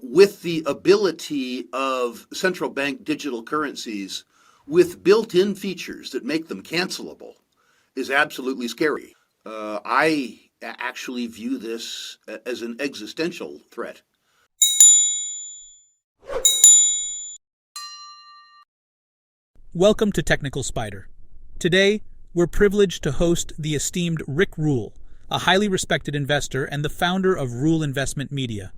with the ability of central bank digital currencies with built-in features that make them cancelable is absolutely scary. I actually view this as an existential threat. Welcome to Technical Spider. Today, we're privileged to host the esteemed Rick Rule, a highly respected investor and the founder of Rule Investment Media.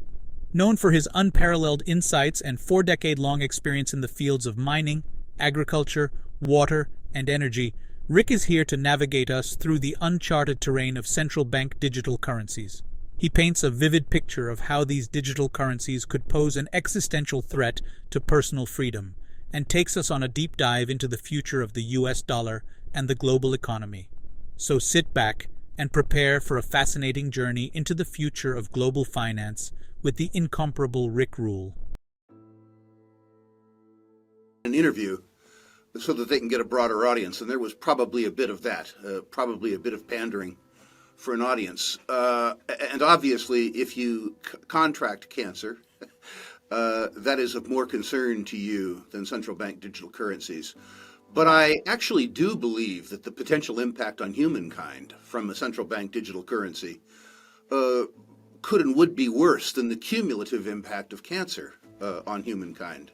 Known for his unparalleled insights and 4-decade-long experience in the fields of mining, agriculture, water, and energy, Rick is here to navigate us through the uncharted terrain of central bank digital currencies. He paints a vivid picture of how these digital currencies could pose an existential threat to personal freedom, and takes us on a deep dive into the future of the US dollar and the global economy. So sit back and prepare for a fascinating journey into the future of global finance with the incomparable Rick Rule. An interview so that they can get a broader audience, and there was probably a bit of that, probably a bit of pandering for an audience. And obviously, if you contract cancer, that is of more concern to you than central bank digital currencies. But I actually do believe that the potential impact on humankind from a central bank digital currency could and would be worse than the cumulative impact of cancer on humankind.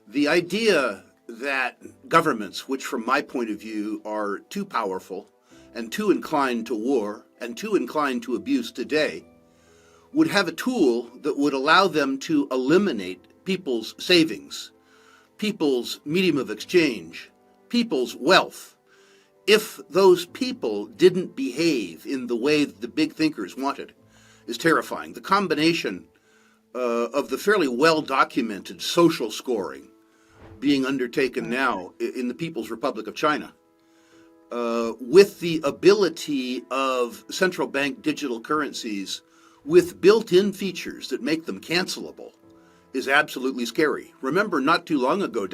The idea that governments, which from my point of view are too powerful and too inclined to war and too inclined to abuse today, would have a tool that would allow them to eliminate people's savings, people's medium of exchange, people's wealth, if those people didn't behave in the way that the big thinkers wanted, is terrifying. The combination of the fairly well-documented social scoring being undertaken now in the People's Republic of China, with the ability of central bank digital currencies with built-in features that make them cancelable, is absolutely scary. Remember, not too long ago,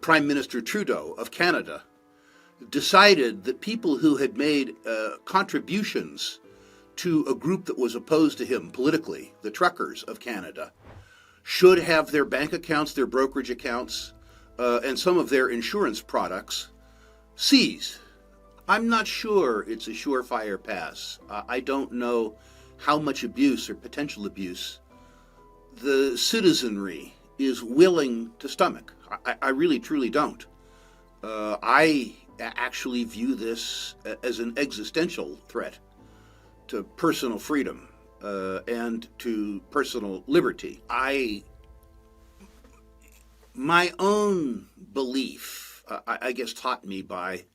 Prime Minister Trudeau of Canada decided that people who had made contributions to a group that was opposed to him politically, the truckers of Canada, should have their bank accounts, their brokerage accounts, and some of their insurance products seized. I'm not sure it's a surefire pass. I don't know how much abuse or potential abuse the citizenry is willing to stomach. I really, truly don't. I actually view this as an existential threat to personal freedom and to personal liberty. My own belief, I guess taught me by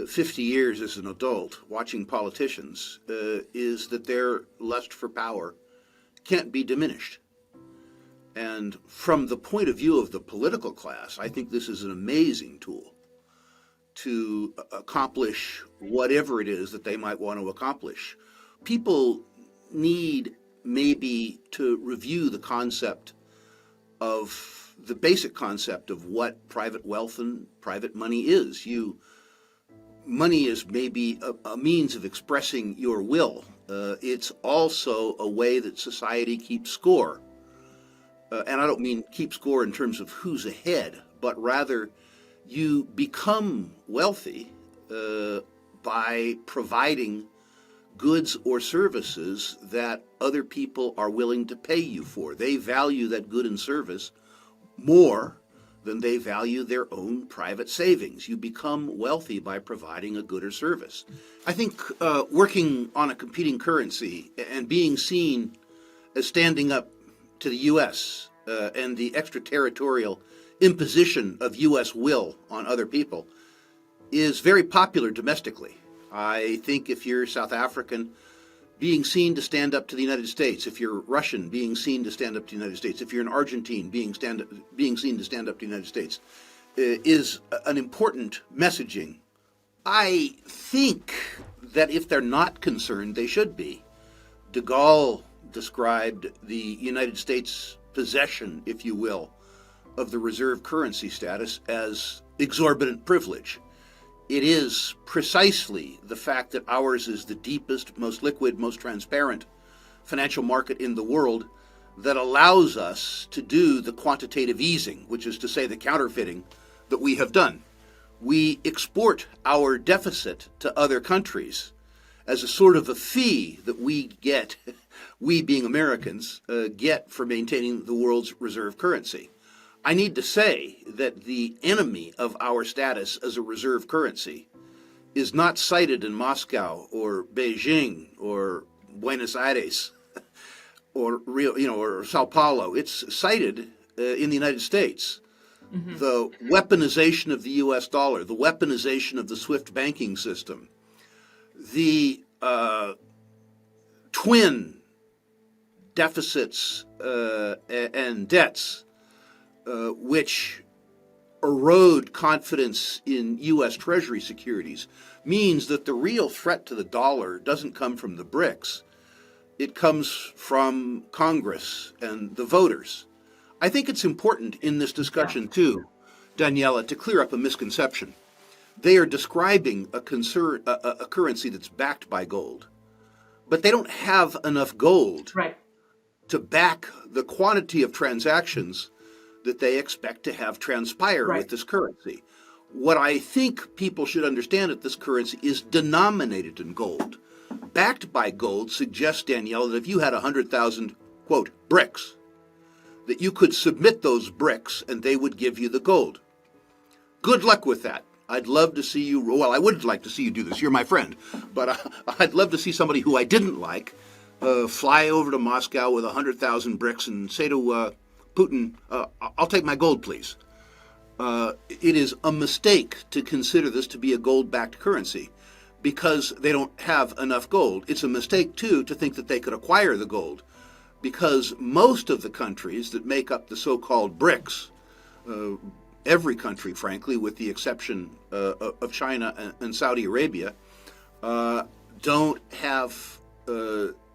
50 years as an adult watching politicians, is that their lust for power can't be diminished. And from the point of view of the political class, I think this is an amazing tool to accomplish whatever it is that they might want to accomplish. People need maybe to review the concept of the basic concept of what private wealth and private money is. Money is maybe a means of expressing your will. It's also a way that society keeps score. And I don't mean keep score in terms of who's ahead, but rather you become wealthy by providing goods or services that other people are willing to pay you for. They value that good and service more than they value their own private savings. You become wealthy by providing a good or service. I think working on a competing currency and being seen as standing up to the U.S. And the extraterritorial imposition of U.S. will on other people is very popular domestically. I think if you're South African, being seen to stand up to the United States, if you're Russian, being seen to stand up to the United States, if you're an Argentine, being seen to stand up to the United States, is an important messaging. I think that if they're not concerned, they should be. De Gaulle described the United States possession, if you will, of the reserve currency status as exorbitant privilege. It is precisely the fact that ours is the deepest, most liquid, most transparent financial market in the world that allows us to do the quantitative easing, which is to say the counterfeiting that we have done. We export our deficit to other countries as a sort of a fee that we get, we being Americans, get for maintaining the world's reserve currency. I need to say that the enemy of our status as a reserve currency is not cited in Moscow or Beijing or Buenos Aires or or Sao Paulo. It's cited in the United States. Mm-hmm. The weaponization of the U.S. dollar, the weaponization of the SWIFT banking system, the twin deficits and debts which erode confidence in U.S. Treasury securities means that the real threat to the dollar doesn't come from the BRICS. It comes from Congress and the voters. I think it's important in this discussion, too, Daniela, to clear up a misconception. They are describing a currency that's backed by gold, but they don't have enough gold to back the quantity of transactions that they expect to have transpire with this currency. What I think people should understand that this currency is denominated in gold. Backed by gold suggests, Danielle, that if you had 100,000, quote, bricks, that you could submit those bricks and they would give you the gold. Good luck with that. I'd love to see you, well, I would like to see you do this. You're my friend. But I'd love to see somebody who I didn't like fly over to Moscow with 100,000 bricks and say to Putin, I'll take my gold, please. It is a mistake to consider this to be a gold-backed currency because they don't have enough gold. It's a mistake, too, to think that they could acquire the gold because most of the countries that make up the so-called BRICS, every country, frankly, with the exception of China and Saudi Arabia, don't have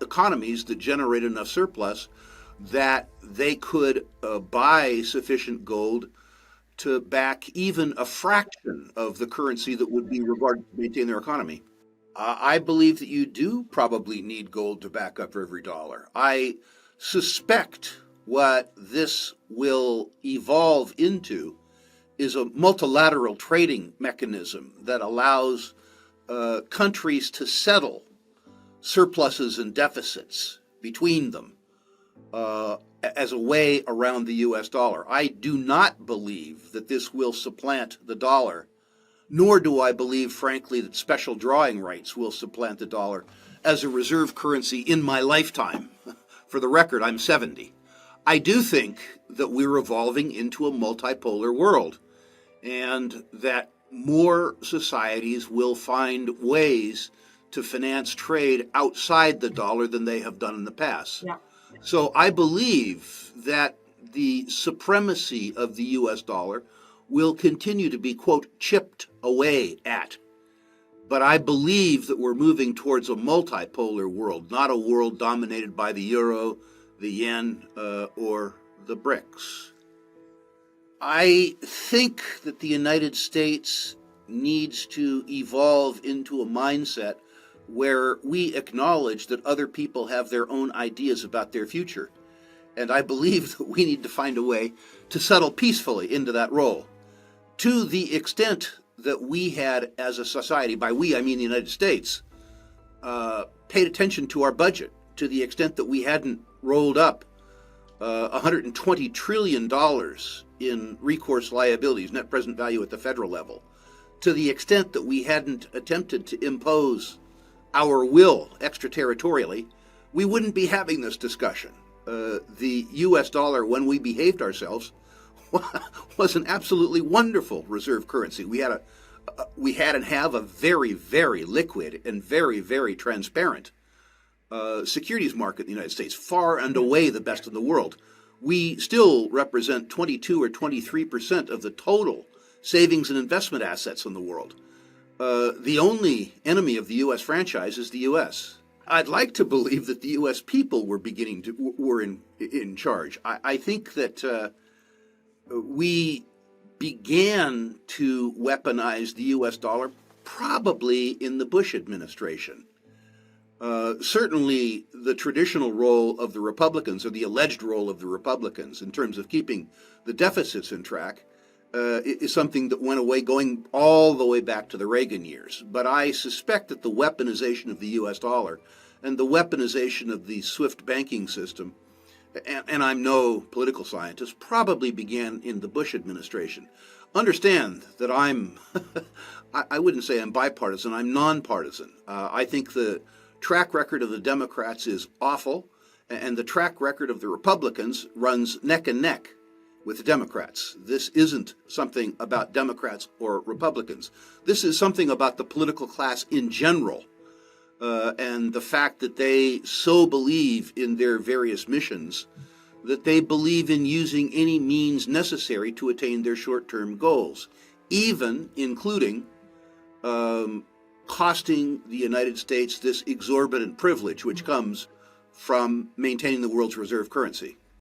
economies that generate enough surplus that they could buy sufficient gold to back even a fraction of the currency that would be regarded to maintain their economy. I believe that you do probably need gold to back up every dollar. I suspect what this will evolve into is a multilateral trading mechanism that allows countries to settle surpluses and deficits between them as a way around the U.S. dollar. I do not believe that this will supplant the dollar, nor do I believe, frankly, that special drawing rights will supplant the dollar as a reserve currency in my lifetime. For the record, I'm 70. I do think that we're evolving into a multipolar world and that more societies will find ways to finance trade outside the dollar than they have done in the past. Yeah. So I believe that the supremacy of the U.S. dollar will continue to be, quote, chipped away at. But I believe that we're moving towards a multipolar world, not a world dominated by the euro, the yen, or the BRICS. I think that the United States needs to evolve into a mindset where we acknowledge that other people have their own ideas about their future. And I believe that we need to find a way to settle peacefully into that role. To the extent that we had as a society, by we I mean the United States, paid attention to our budget, to the extent that we hadn't rolled up $120 trillion in recourse liabilities, net present value at the federal level, to the extent that we hadn't attempted to impose our will extraterritorially, we wouldn't be having this discussion. The U.S. dollar, when we behaved ourselves, was an absolutely wonderful reserve currency. We had and have a very, very liquid and very, very transparent securities market in the United States, far and away the best in the world. We still represent 22 or 23% of the total savings and investment assets in the world. The only enemy of the U.S. franchise is the U.S. I'd like to believe that the U.S. people were in charge. I think that we began to weaponize the U.S. dollar probably in the Bush administration. Certainly, the traditional role of the Republicans, or the alleged role of the Republicans, in terms of keeping the deficits in track, is something that went away going all the way back to the Reagan years. But I suspect that the weaponization of the U.S. dollar and the weaponization of the SWIFT banking system, and I'm no political scientist, probably began in the Bush administration. Understand that I'm, I wouldn't say I'm bipartisan, I'm nonpartisan. I think the track record of the Democrats is awful, and the track record of the Republicans runs neck and neck with the Democrats. This isn't something about Democrats or Republicans. This is something about the political class in general, and the fact that they so believe in their various missions that they believe in using any means necessary to attain their short-term goals, even including costing the United States this exorbitant privilege which comes from maintaining the world's reserve currency.